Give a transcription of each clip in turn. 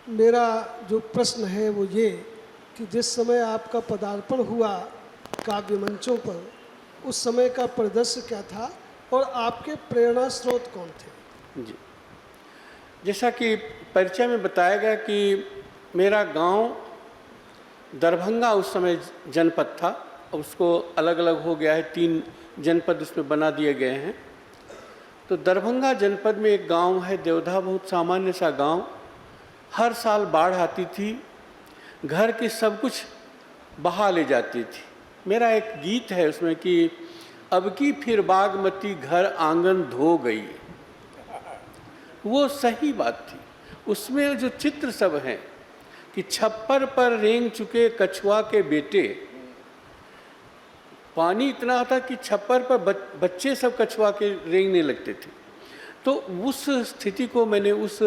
मेरा जो प्रश्न है वो ये कि जिस समय आपका पदार्पण हुआ काव्य मंचों पर, उस समय का परिदृश्य क्या था और आपके प्रेरणा स्रोत कौन थे? जी, जैसा कि परिचय में बताया गया कि मेरा गांव दरभंगा उस समय जनपद था, उसको अलग अलग हो गया है, 3 जनपद उसमें बना दिए गए हैं। तो दरभंगा जनपद में एक गांव है देवधा, बहुत सामान्य सा गांव। हर साल बाढ़ आती थी, घर की सब कुछ बहा ले जाती थी। मेरा एक गीत है उसमें कि अब की फिर बागमती घर आंगन धो गई। वो सही बात थी। उसमें जो चित्र सब हैं कि छप्पर पर रेंग चुके कछुआ के बेटे, पानी इतना था कि छप्पर पर बच्चे सब कछुआ के रेंगने लगते थे। तो उस स्थिति को मैंने, उस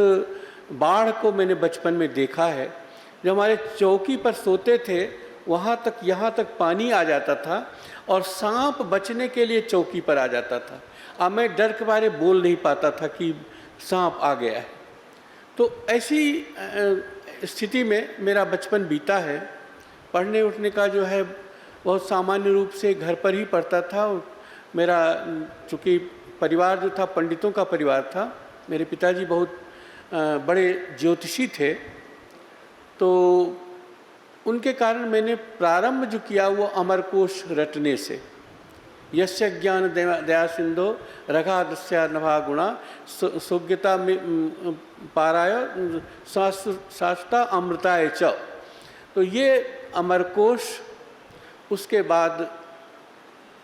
बाढ़ को मैंने बचपन में देखा है। जब हमारे चौकी पर सोते थे वहाँ तक, यहाँ तक पानी आ जाता था और सांप बचने के लिए चौकी पर आ जाता था। अब मैं डर के मारे बोल नहीं पाता था कि सांप आ गया है। तो ऐसी स्थिति में मेरा बचपन बीता है। पढ़ने उठने का जो है बहुत सामान्य रूप से घर पर ही पढ़ता था। मेरा चूँकि परिवार जो था पंडितों का परिवार था, मेरे पिताजी बहुत बड़े ज्योतिषी थे, तो उनके कारण मैंने प्रारंभ जो किया वो अमरकोश रटने से। यस्य ज्ञान दया सिंधो रघादस्या नभा गुणा सुज्ञता पाराय शास्ता अमृताय च। तो ये अमरकोश, उसके बाद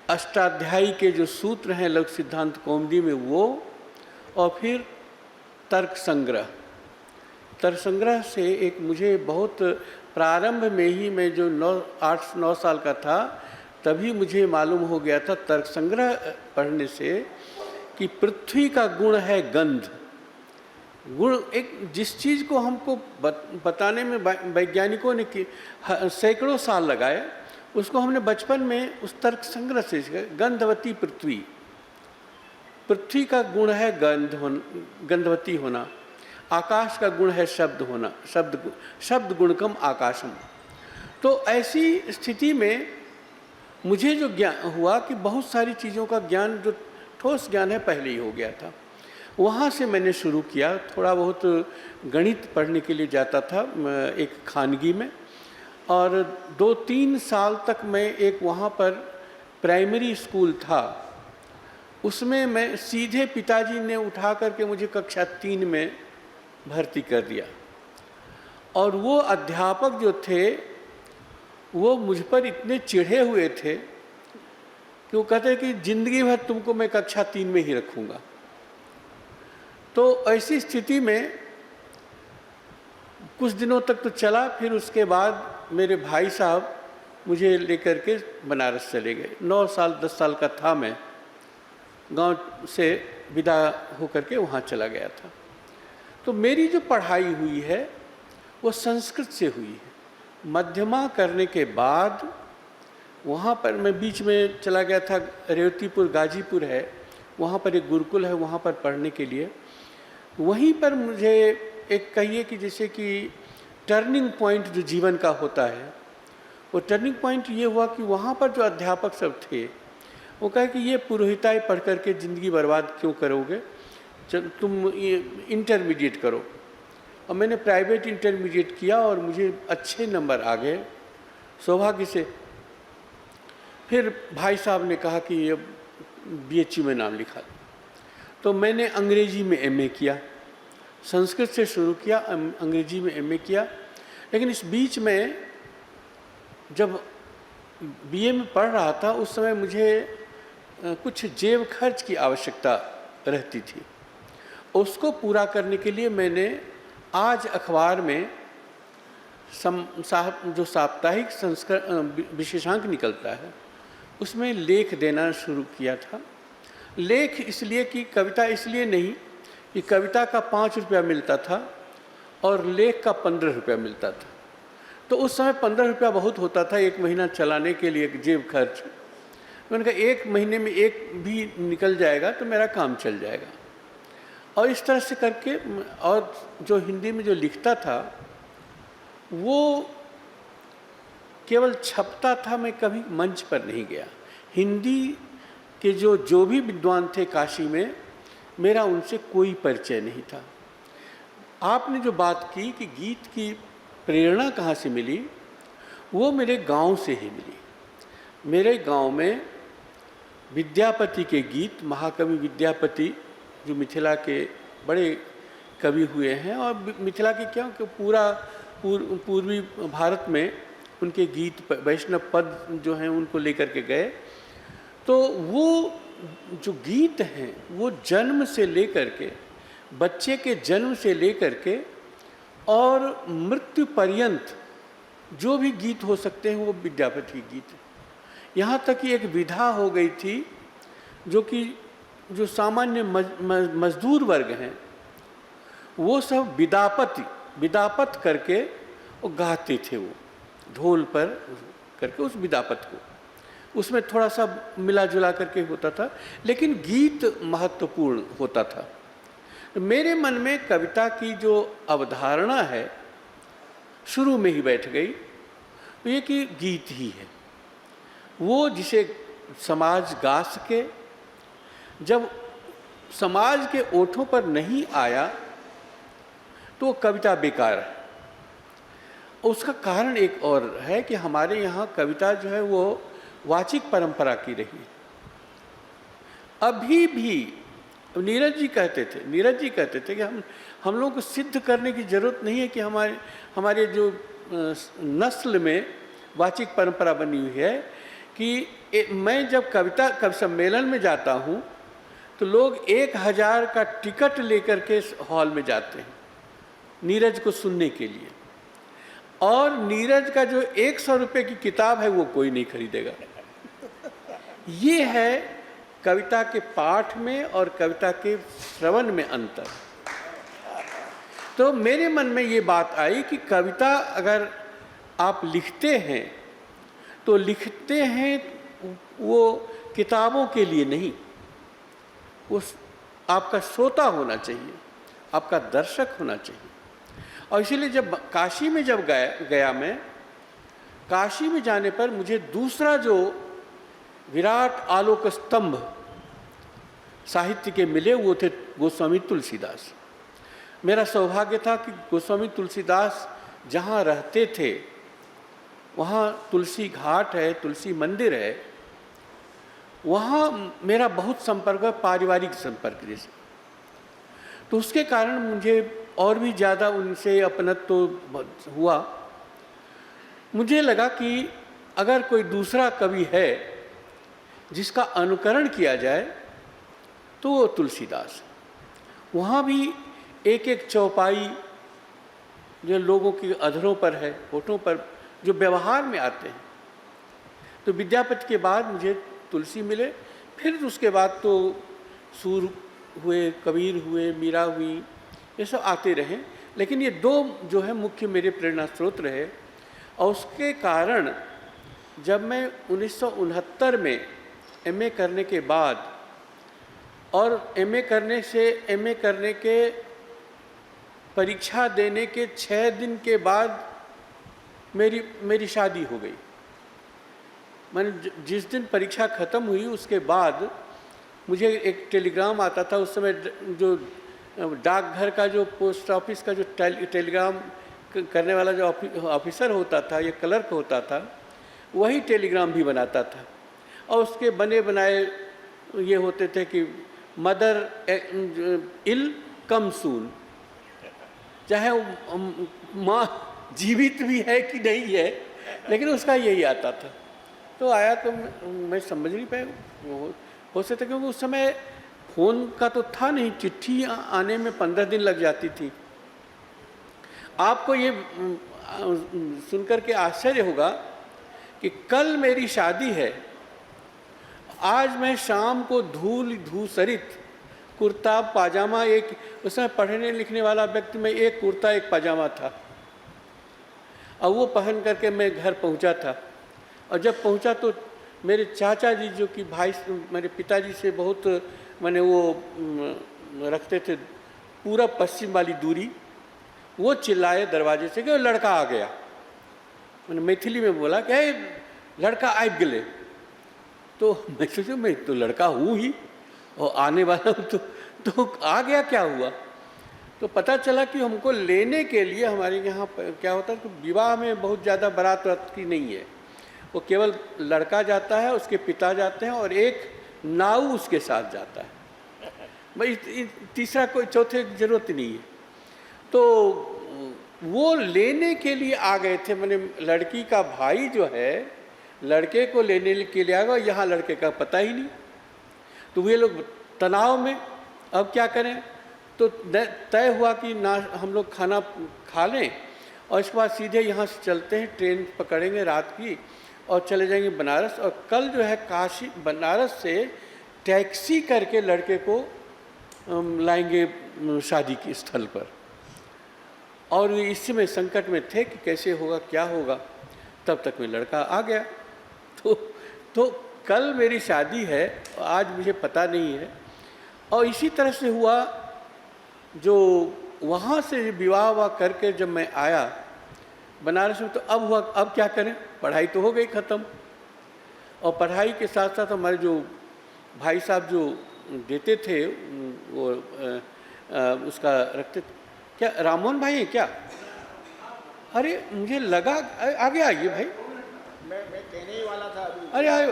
अष्टाध्यायी के जो सूत्र हैं लघु सिद्धांत कौमुदी में वो, और फिर तर्क संग्रह। तर्क संग्रह से एक मुझे बहुत प्रारंभ में ही, मैं जो 8-9 साल का था तभी मुझे मालूम हो गया था तर्क संग्रह पढ़ने से कि पृथ्वी का गुण है गंध। गुण, एक जिस चीज़ को हमको बताने में वैज्ञानिकों ने सैकड़ों साल लगाए, उसको हमने बचपन में उस तर्क संग्रह से सीखा। गंधवती पृथ्वी, पृथ्वी का गुण है गंधवती होना। आकाश का गुण है शब्द होना, शब्द गुणकम आकाशम। तो ऐसी स्थिति में मुझे जो ज्ञान हुआ कि बहुत सारी चीज़ों का ज्ञान, जो ठोस ज्ञान है, पहले ही हो गया था। वहाँ से मैंने शुरू किया। थोड़ा बहुत गणित पढ़ने के लिए जाता था एक खानगी में, और 2-3 साल तक मैं एक वहाँ पर प्राइमरी स्कूल था, उसमें मैं सीधे पिताजी ने उठा करके मुझे कक्षा 3 में भर्ती कर दिया। और वो अध्यापक जो थे वो मुझ पर इतने चिढ़े हुए थे कि वो कहते कि ज़िंदगी भर तुमको मैं कक्षा 3 में ही रखूँगा। तो ऐसी स्थिति में कुछ दिनों तक तो चला। फिर उसके बाद मेरे भाई साहब मुझे लेकर के बनारस चले गए। 9 साल 10 साल का था मैं, गांव से विदा होकर के वहाँ चला गया था। तो मेरी जो पढ़ाई हुई है वो संस्कृत से हुई है। मध्यमा करने के बाद वहाँ पर मैं बीच में चला गया था, रेवतीपुर गाजीपुर है, वहाँ पर एक गुरुकुल है, वहाँ पर पढ़ने के लिए। वहीं पर मुझे एक कहिए कि जैसे कि टर्निंग पॉइंट जो जीवन का होता है, वो टर्निंग पॉइंट ये हुआ कि वहाँ पर जो अध्यापक सब थे वो कहे कि ये पुरोहिताई पढ़ करके ज़िंदगी बर्बाद क्यों करोगे, तुम इंटरमीडिएट करो। और मैंने प्राइवेट इंटरमीडिएट किया और मुझे अच्छे नंबर आ गए सौभाग्य से। फिर भाई साहब ने कहा कि अब BHU में नाम लिखा। तो मैंने अंग्रेजी में MA किया, संस्कृत से शुरू किया, अंग्रेजी में MA किया। लेकिन इस बीच में जब BA में पढ़ रहा था उस समय मुझे कुछ जेब खर्च की आवश्यकता रहती थी। उसको पूरा करने के लिए मैंने आज अखबार में जो साप्ताहिक संस्करण विशेषांक निकलता है उसमें लेख देना शुरू किया था। लेख इसलिए कि कविता इसलिए नहीं कि कविता का 5 रुपया मिलता था और लेख का 15 रुपया मिलता था। तो उस समय 15 रुपया बहुत होता था 1 महीना चलाने के लिए जेब खर्च। मैंने कहा 1 महीने में एक भी निकल जाएगा तो मेरा काम चल जाएगा। और इस तरह से करके और जो हिंदी में जो लिखता था वो केवल छपता था, मैं कभी मंच पर नहीं गया। हिंदी के जो भी विद्वान थे काशी में, मेरा उनसे कोई परिचय नहीं था। आपने जो बात की कि गीत की प्रेरणा कहाँ से मिली, वो मेरे गांव से ही मिली। मेरे गांव में विद्यापति के गीत, महाकवि विद्यापति जो मिथिला के बड़े कवि हुए हैं, और मिथिला के क्या कि पूर्वी भारत में उनके गीत वैष्णव पद जो हैं उनको लेकर के गए। तो वो जो गीत हैं वो जन्म से लेकर के, बच्चे के जन्म से लेकर के और मृत्यु पर्यंत जो भी गीत हो सकते हैं वो विद्यापति के गीत। यहाँ तक कि एक विधा हो गई थी जो सामान्य मजदूर वर्ग हैं वो सब विदापत करके वो गाते थे, वो ढोल पर करके उस विदापत को, उसमें थोड़ा सा मिला जुला करके होता था, लेकिन गीत महत्वपूर्ण होता था। मेरे मन में कविता की जो अवधारणा है शुरू में ही बैठ गई, ये कि गीत ही है वो जिसे समाज गा सके। जब समाज के ओठों पर नहीं आया तो कविता बेकार है। उसका कारण एक और है कि हमारे यहाँ कविता जो है वो वाचिक परंपरा की रही। अभी भी नीरज जी कहते थे कि हम लोगों को सिद्ध करने की जरूरत नहीं है कि हमारे जो नस्ल में वाचिक परंपरा बनी हुई है, कि मैं जब कवि सम्मेलन में जाता हूँ तो लोग 1000 का टिकट लेकर के हॉल में जाते हैं नीरज को सुनने के लिए, और नीरज का जो 100 रुपये की किताब है वो कोई नहीं खरीदेगा। ये है कविता के पाठ में और कविता के श्रवण में अंतर। तो मेरे मन में ये बात आई कि कविता अगर आप लिखते हैं तो लिखते हैं वो किताबों के लिए नहीं, उस आपका श्रोता होना चाहिए, आपका दर्शक होना चाहिए। और इसीलिए जब काशी में गया मैं, काशी में जाने पर मुझे दूसरा जो विराट आलोक स्तंभ साहित्य के मिले वो थे गोस्वामी तुलसीदास। मेरा सौभाग्य था कि गोस्वामी तुलसीदास जहाँ रहते थे वहाँ तुलसी घाट है, तुलसी मंदिर है, वहाँ मेरा बहुत संपर्क है, पारिवारिक संपर्क जैसे। तो उसके कारण मुझे और भी ज़्यादा उनसे अपनत्व तो हुआ। मुझे लगा कि अगर कोई दूसरा कवि है जिसका अनुकरण किया जाए तो वो तुलसीदास। वहाँ भी एक एक चौपाई जो लोगों की अधरों पर है, होठों पर, जो व्यवहार में आते हैं। तो विद्यापति के बाद मुझे तुलसी मिले, फिर उसके बाद तो सूर हुए, कबीर हुए, मीरा हुई, ये सब आते रहे। लेकिन ये दो जो है मुख्य मेरे प्रेरणा स्रोत रहे। और उसके कारण जब मैं 1969 में एमए करने के बाद, और एमए करने के परीक्षा देने के 6 दिन के बाद मेरी शादी हो गई। मैंने जिस दिन परीक्षा ख़त्म हुई उसके बाद मुझे एक टेलीग्राम आता था। उस समय जो डाकघर का जो पोस्ट ऑफिस का जो टेलीग्राम करने वाला जो ऑफिसर होता था या क्लर्क होता था, वही टेलीग्राम भी बनाता था। और उसके बने बनाए ये होते थे कि मदर इल कम सून, चाहे माँ जीवित भी है कि नहीं है, लेकिन उसका यही आता था। तो आया तो मैं समझ नहीं पाया, हो सकता क्योंकि उस समय फ़ोन का तो था नहीं, चिट्ठी आने में 15 दिन लग जाती थी। आपको ये सुनकर के आश्चर्य होगा कि कल मेरी शादी है, आज मैं शाम को धूसरित कुर्ता पाजामा, एक उस समय पढ़ने लिखने वाला व्यक्ति में एक कुर्ता एक पाजामा था, और वो पहन करके मैं घर पहुंचा था। और जब पहुंचा तो मेरे चाचा जी जो कि भाई मेरे पिताजी से बहुत मैंने वो रखते थे पूरब पश्चिम वाली दूरी, वो चिल्लाए दरवाजे से कि लड़का आ गया। मैंने मैथिली में बोला कि "ए, लड़का आबि गेले"। तो मैं सोचा मैं तो लड़का हूँ ही और आने वाला हूँ, तो आ गया, क्या हुआ? तो पता चला कि हमको लेने के लिए हमारे यहाँ क्या होता है कि विवाह में बहुत ज़्यादा बारात वारात की नहीं है, वो केवल लड़का जाता है, उसके पिता जाते हैं और एक नाऊ उसके साथ जाता है। भाई तीसरा कोई चौथे की जरूरत ही नहीं है। तो वो लेने के लिए आ गए थे, मैंने लड़की का भाई जो है लड़के को लेने के लिए आ गया, यहाँ लड़के का पता ही नहीं। तो वे लोग तनाव में, अब क्या करें? तो तय हुआ कि ना हम लोग खाना खा लें और इसके बाद सीधे यहाँ से चलते हैं, ट्रेन पकड़ेंगे रात की और चले जाएंगे बनारस। और कल जो है काशी बनारस से टैक्सी करके लड़के को लाएंगे शादी के स्थल पर। और इसी में संकट में थे कि कैसे होगा, क्या होगा। तब तक में लड़का आ गया। तो कल मेरी शादी है, आज मुझे पता नहीं है। और इसी तरह से हुआ, जो वहाँ से विवाह करके जब मैं आया बनारस में, तो अब हुआ, अब क्या करें? पढ़ाई तो हो गई ख़त्म, और पढ़ाई के साथ साथ हमारे जो भाई साहब जो देते थे वो उसका रखते, क्या राममोहन भाई हैं क्या? अरे मुझे लगा, आगे आइए भाई। मैं कहने ही वाला था अभी। अरे आए,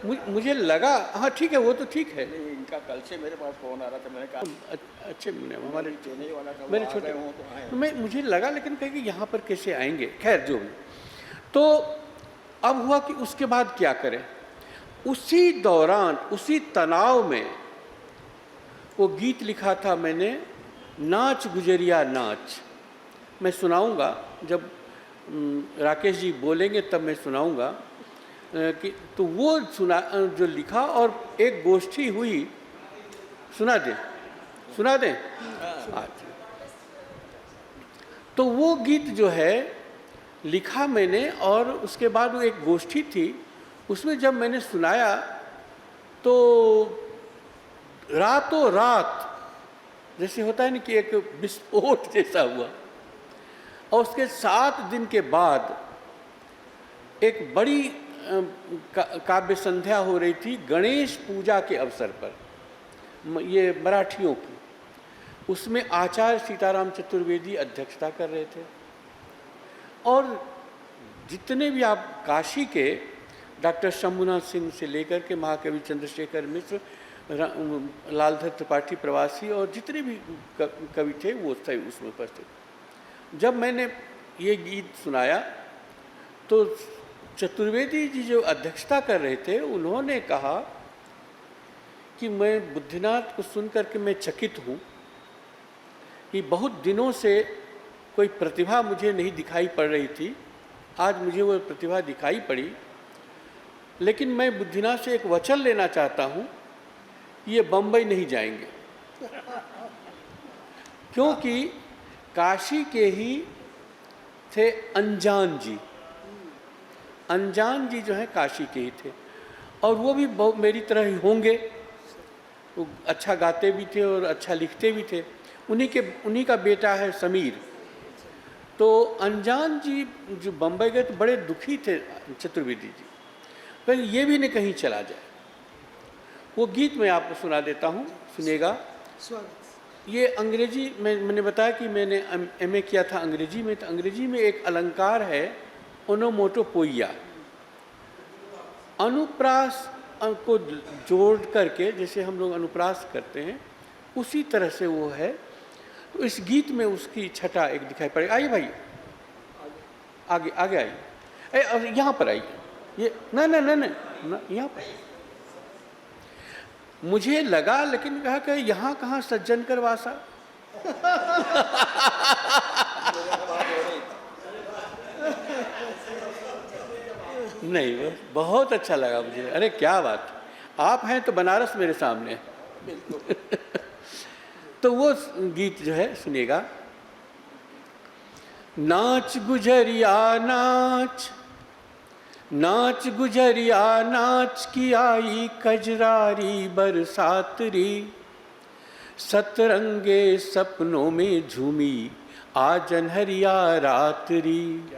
मुझे लगा, हाँ ठीक है, वो तो ठीक है। नहीं, इनका कल से मेरे पास फ़ोन आ रहा था, मैंने कहा अच्छे हमारे कहने ही वाला था, मेरे वो आ छोटे गए हों तो आए। मैं मुझे लगा, लेकिन कहे कि यहाँ पर कैसे आएंगे। खैर जो भी। तो अब हुआ कि उसके बाद क्या करें? उसी दौरान, उसी तनाव में वो गीत लिखा था मैंने, नाच गुजरिया नाच। मैं सुनाऊंगा, जब राकेश जी बोलेंगे तब मैं सुनाऊंगा कि, तो वो सुना जो लिखा और एक गोष्ठी हुई, सुना दें। अच्छा। तो वो गीत जो है लिखा मैंने, और उसके बाद वो एक गोष्ठी थी, उसमें जब मैंने सुनाया तो रातों रात जैसे होता है ना कि एक विस्फोट जैसा हुआ। और उसके 7 दिन के बाद एक बड़ी काव्य संध्या हो रही थी गणेश पूजा के अवसर पर, ये मराठियों की। उसमें आचार्य सीताराम चतुर्वेदी अध्यक्षता कर रहे थे, और जितने भी आप काशी के डॉक्टर शंभुनाथ सिंह से लेकर के महाकवि चंद्रशेखर मिश्र, लालधर त्रिपाठी प्रवासी और जितने भी कवि थे वो थे उसमें उपस्थित। जब मैंने ये गीत सुनाया तो चतुर्वेदी जी जो अध्यक्षता कर रहे थे, उन्होंने कहा कि मैं बुद्धिनाथ को सुनकर के मैं चकित हूँ कि बहुत दिनों से कोई प्रतिभा मुझे नहीं दिखाई पड़ रही थी, आज मुझे वो प्रतिभा दिखाई पड़ी। लेकिन मैं बुद्धिनाथ से एक वचन लेना चाहता हूँ, ये बम्बई नहीं जाएंगे, क्योंकि काशी के ही थे अनजान जी। अनजान जी जो है काशी के ही थे, और वो भी बहुत मेरी तरह ही होंगे। वो अच्छा गाते भी थे और अच्छा लिखते भी थे। उन्हीं का बेटा है समीर। तो अनजान जी जो बम्बई गए तो बड़े दुखी थे चतुर्वेदी जी, पर ये भी नहीं कहीं चला जाए। वो गीत मैं आपको सुना देता हूँ, सुनेगा। ये अंग्रेजी में मैंने बताया कि मैंने एमए किया था अंग्रेजी में, तो अंग्रेजी में एक अलंकार है ओनोमोटोपोइया। अनुप्रास को जोड़ करके जैसे हम लोग अनुप्रास करते हैं, उसी तरह से वो है। तो इस गीत में उसकी छटा एक दिखाई पड़ेगा। आइए भाई, आगे आइए, यहाँ पर आइए। ये ना यहाँ पर मुझे लगा, लेकिन कहा कि यहाँ कहाँ सज्जन कर वासा। नहीं, वो बहुत अच्छा लगा मुझे। अरे क्या बात, आप हैं तो बनारस मेरे सामने। तो वो गीत जो है सुनिएगा। नाच गुजरिया नाच, नाच गुजरिया नाच की आई कजरारी बरसात री, सतरंगे सपनों में झूमी आज अनहरिया रात्रि।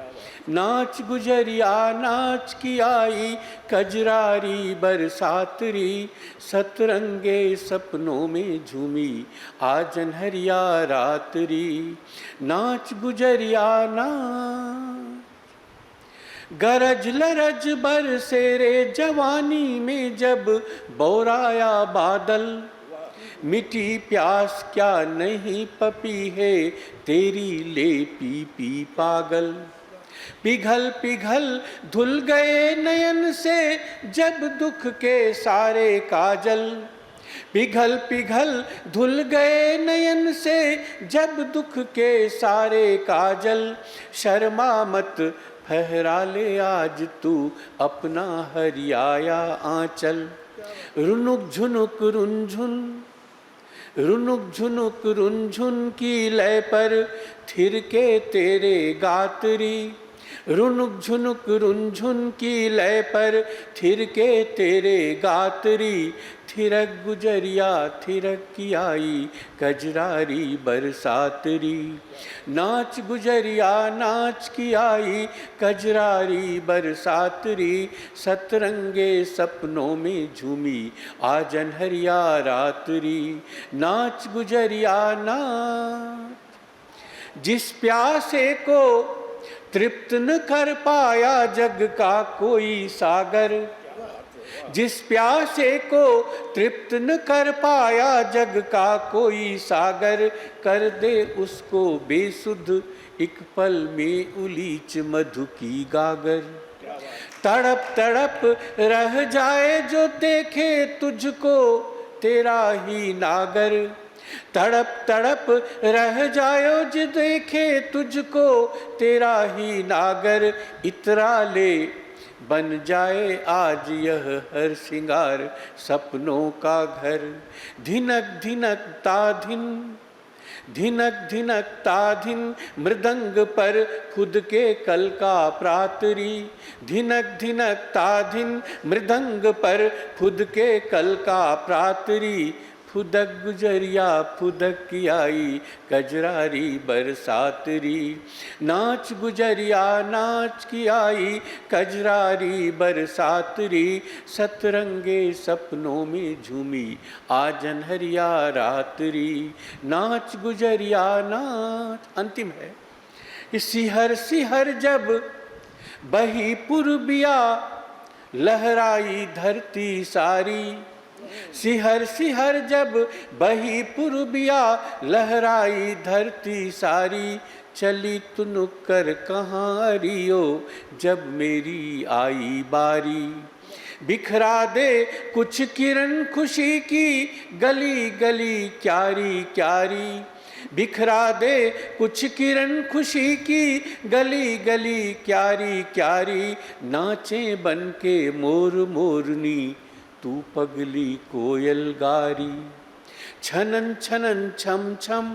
नाच गुजरिया नाच की आई कजरारी बरसातरी। सतरंगे सपनों में झूमी आज अनहरिया रात्रि। नाच गुजरिया नाच गरज लरज बरसे रे जवानी में जब बोराया बादल। मिटी प्यास क्या नहीं पपी है तेरी ले पी पी पागल। पिघल पिघल धुल गए नयन से जब दुख के सारे काजल। पिघल पिघल धुल गए नयन से जब दुख के सारे काजल। शर्मा मत फहरा ले आज तू अपना हरियाया आंचल। रुनुक झुनुक रुनझुन रुनुक झुनुक रुनझुन की लय पर थिरके तेरे गातरी। रुनुक झुनुक रुनझुन की लय पर थिरके तेरे गातरी। थिरक गुजरिया थिरक की आई कजरारी बरसातरी। नाच गुजरिया नाच की आई कजरारी बरसातरी। सतरंगे सपनों में झूमी आज अनहरिया रात्रि। नाच गुजरिया नाच जिस प्यासे को तृप्त न कर पाया जग का कोई सागर। जिस प्यासे को तृप्त न कर पाया जग का कोई सागर। कर दे उसको बेसुध एक पल में उलीच मधु की गागर। तड़प तड़प रह जाए जो देखे तुझको तेरा ही नागर। तड़प तड़प रह जायो जो देखे तुझको तेरा ही नागर। इतरा ले बन जाए आज यह हर श्रृंगार सपनों का घर। धिनक धिनक ताधिन धिनक धिनक ताधिन मृदंग पर खुद के कल का प्रातरी। धिनक धिनक ताधिन मृदंग पर खुद के कल का प्रातरी। फुदक गुजरिया फुदक की आई कजरारी बरसातरी। नाच गुजरिया नाच की आई कजरारी बरसातरी। सतरंगे सपनों में झूमी आज अनहरिया रात्रि। नाच गुजरिया नाच। अंतिम है कि सिहर सिहर जब बही पूर्बिया लहराई धरती सारी। सिहर सिहर जब बही पूर्बिया लहराई धरती सारी। चली तुनुक कर कहाँ रियो जब मेरी आई बारी। बिखरा दे कुछ किरण खुशी की गली गली क्यारी क्यारी। बिखरा दे कुछ किरण खुशी की गली गली क्यारी क्यारी। नाचे बन के मोर मोरनी तू पगली कोयल गारी। छनन छनन छम छम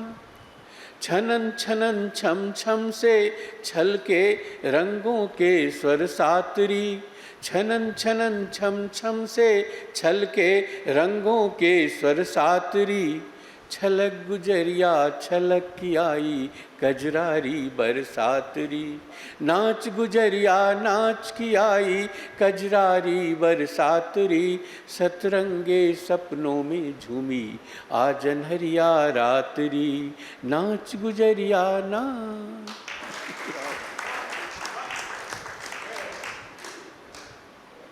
छनन छनन छम छम से छल के रंगों के स्वर सातरी। छनन छनन छम छम से छल के रंगों के स्वर सातरी। छलक गुजरिया छलक की आई कजरारी बरसातरी। नाच गुजरिया नाच की आई कजरारी बरसातरी। सतरंगे सपनों में झूमी आज अनहरिया रात्रि। नाच गुजरिया नाच।